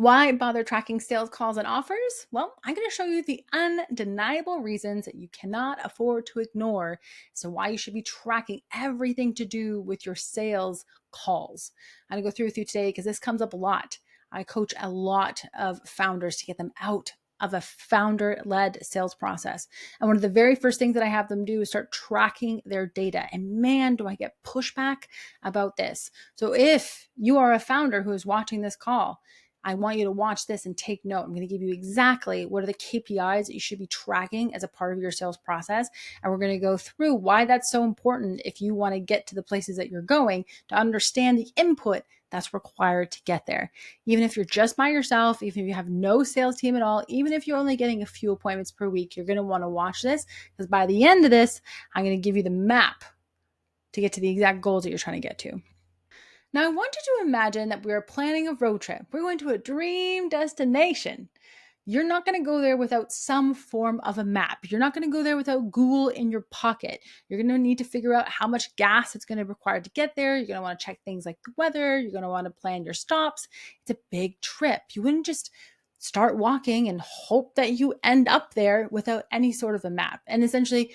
Why bother tracking sales calls and offers? Well, I'm going to show you the undeniable reasons that you cannot afford to ignore. So, why you should be tracking everything to do with your sales calls. I'm going to go through with you today because this comes up a lot. I coach a lot of founders to get them out of a founder led sales process. And one of the very first things that I have them do is start tracking their data. And man, do I get pushback about this. So, if you are a founder who is watching this call, I want you to watch this and take note. I'm going to give you exactly what are the KPIs that you should be tracking as a part of your sales process. And we're going to go through why that's so important if you want to get to the places that you're going, to understand the input that's required to get there. Even if you're just by yourself, even if you have no sales team at all, even if you're only getting a few appointments per week, you're going to want to watch this, because by the end of this, I'm going to give you the map to get to the exact goals that you're trying to get to. Now, I want you to imagine that we are planning a road trip. We're going to a dream destination. You're not going to go there without some form of a map. You're not going to go there without Google in your pocket. You're going to need to figure out how much gas it's going to require to get there. You're going to want to check things like the weather. You're going to want to plan your stops. It's a big trip. You wouldn't just start walking and hope that you end up there without any sort of a map. And essentially,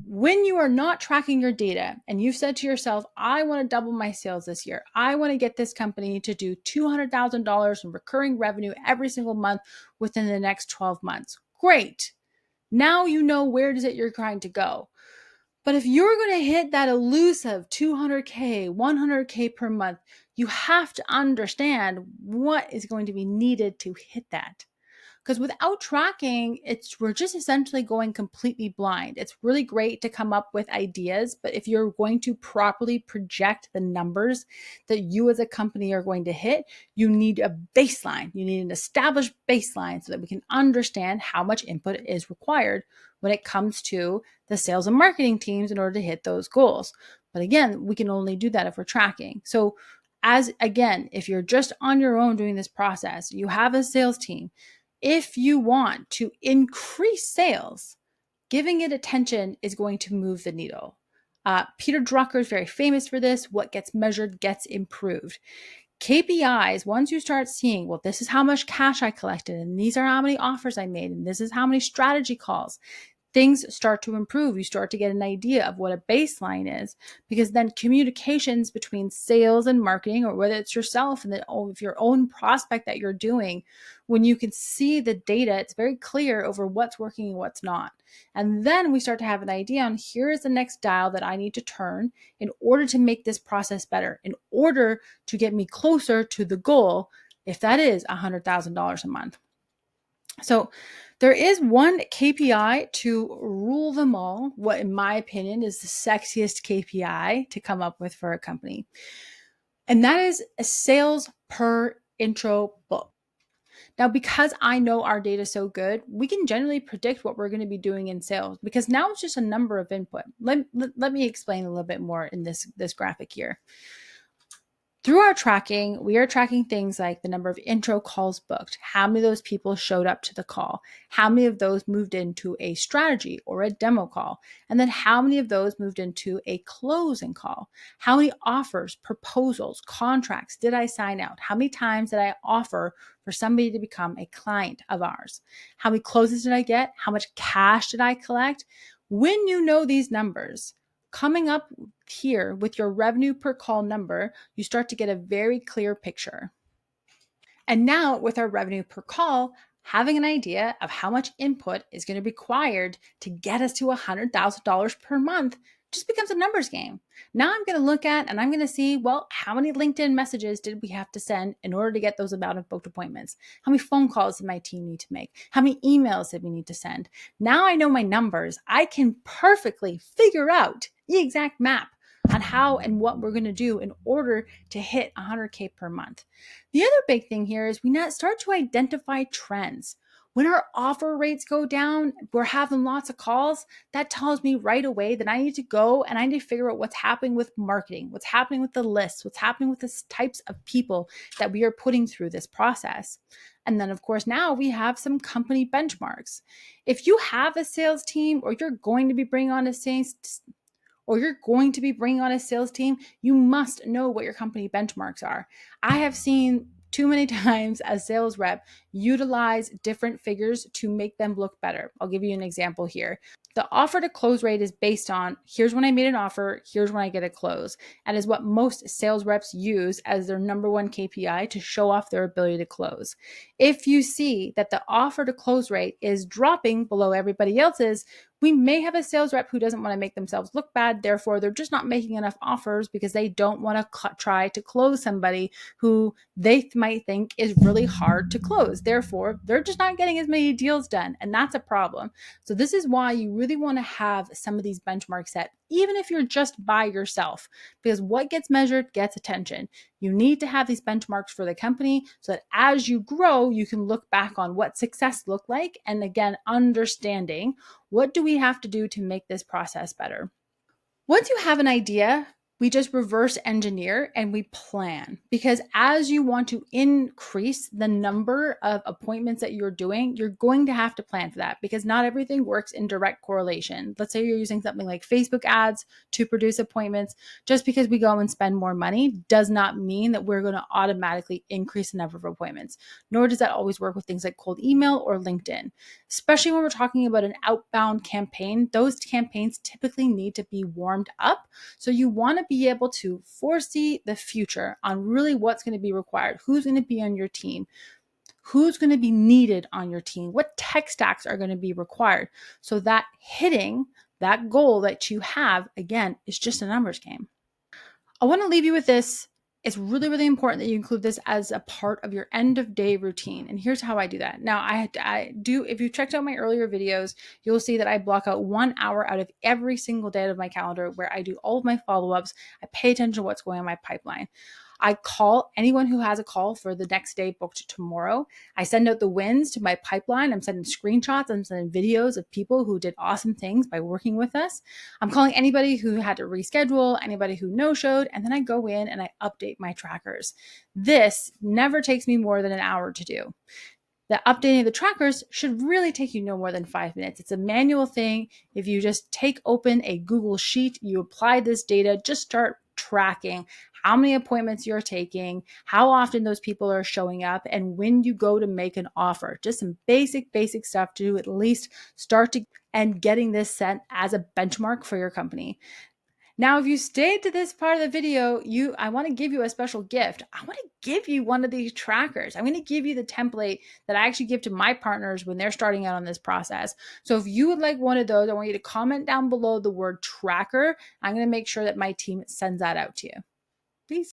when you are not tracking your data and you've said to yourself, I want to double my sales this year, I want to get this company to do $200,000 in recurring revenue every single month within the next 12 months. Great. Now you know where it is that you're trying to go. But if you're going to hit that elusive 200K, 100K per month, you have to understand what is going to be needed to hit that. Because without tracking, we're just essentially going completely blind. It's really great to come up with ideas, but if you're going to properly project the numbers that you as a company are going to hit, you need a baseline. You need an established baseline so that we can understand how much input is required when it comes to the sales and marketing teams in order to hit those goals. But again, we can only do that if we're tracking. So if you're just on your own doing this process, you have a sales team. If you want to increase sales, giving it attention is going to move the needle. Peter Drucker is very famous for this. What gets measured gets improved. KPIs, once you start seeing, well, this is how much cash I collected, and these are how many offers I made, and this is how many strategy calls, things start to improve. You start to get an idea of what a baseline is, because then communications between sales and marketing, or whether it's yourself and if your own prospect that you're doing, when you can see the data, it's very clear over what's working and what's not. And then we start to have an idea on, here is the next dial that I need to turn in order to make this process better, in order to get me closer to the goal, if that is $100,000 a month. So there is one KPI to rule them all, what in my opinion is the sexiest KPI to come up with for a company. And that is a sales per intro book. Now, because I know our data so good, we can generally predict what we're going to be doing in sales, because now it's just a number of input. Let me explain a little bit more in this graphic here. Through our tracking, we are tracking things like the number of intro calls booked, how many of those people showed up to the call, how many of those moved into a strategy or a demo call, and then how many of those moved into a closing call, how many offers, proposals, contracts did I sign out, how many times did I offer for somebody to become a client of ours, how many closes did I get, how much cash did I collect. When you know these numbers, coming up here with your revenue per call number, you start to get a very clear picture. And now with our revenue per call, having an idea of how much input is going to be required to get us to $100,000 per month just becomes a numbers game. Now I'm going to look at and I'm going to see, well, how many LinkedIn messages did we have to send in order to get those amount of booked appointments? How many phone calls did my team need to make? How many emails did we need to send? Now I know my numbers. I can perfectly figure out the exact map on how and what we're going to do in order to hit 100K per month. The other big thing here is we now start to identify trends. When our offer rates go down, we're having lots of calls, that tells me right away that I need to go and I need to figure out what's happening with marketing, what's happening with the lists, what's happening with the types of people that we are putting through this process. And then, of course, now we have some company benchmarks. If you have a sales team or you're going to be bringing on a sales team, you must know what your company benchmarks are. I have seen too many times as sales rep utilize different figures to make them look better. I'll give you an example here. The offer to close rate is based on here's when I made an offer, here's when I get a close, and is what most sales reps use as their number one KPI to show off their ability to close. If you see that the offer to close rate is dropping below everybody else's, we may have a sales rep who doesn't want to make themselves look bad. Therefore, they're just not making enough offers because they don't want to try to close somebody who they might think is really hard to close. Therefore, they're just not getting as many deals done. And that's a problem. So this is why you really want to have some of these benchmarks set, even if you're just by yourself, because what gets measured gets attention. You need to have these benchmarks for the company so that as you grow, you can look back on what success looked like. And again, understanding what do we have to do to make this process better. Once you have an idea, we just reverse engineer and we plan, because as you want to increase the number of appointments that you're doing, you're going to have to plan for that, because not everything works in direct correlation. Let's say you're using something like Facebook ads to produce appointments. Just because we go and spend more money does not mean that we're going to automatically increase the number of appointments, nor does that always work with things like cold email or LinkedIn. Especially when we're talking about an outbound campaign, those campaigns typically need to be warmed up. So you want to be able to foresee the future on really what's going to be required, who's going to be on your team, who's going to be needed on your team, what tech stacks are going to be required. So that hitting that goal that you have, again, is just a numbers game. I want to leave you with this. It's really, really important that you include this as a part of your end of day routine. And here's how I do that. Now, I do, if you checked out my earlier videos, you'll see that I block out 1 hour out of every single day of my calendar where I do all of my follow-ups. I pay attention to what's going on in my pipeline. I call anyone who has a call for the next day booked tomorrow. I send out the wins to my pipeline. I'm sending screenshots. I'm sending videos of people who did awesome things by working with us. I'm calling anybody who had to reschedule, anybody who no-showed, and then I go in and I update my trackers. This never takes me more than an hour to do. The updating of the trackers should really take you no more than 5 minutes. It's a manual thing. If you just take open a Google Sheet, you apply this data, just start tracking how many appointments you're taking, how often those people are showing up, and when you go to make an offer. Just some basic stuff to at least start to and getting this set as a benchmark for your company. Now, if you stayed to this part of the video, I want to give you a special gift. I want to give you one of these trackers. I'm going to give you the template that I actually give to my partners when they're starting out on this process. So if you would like one of those, I want you to comment down below the word tracker. I'm going to make sure that my team sends that out to you. Please.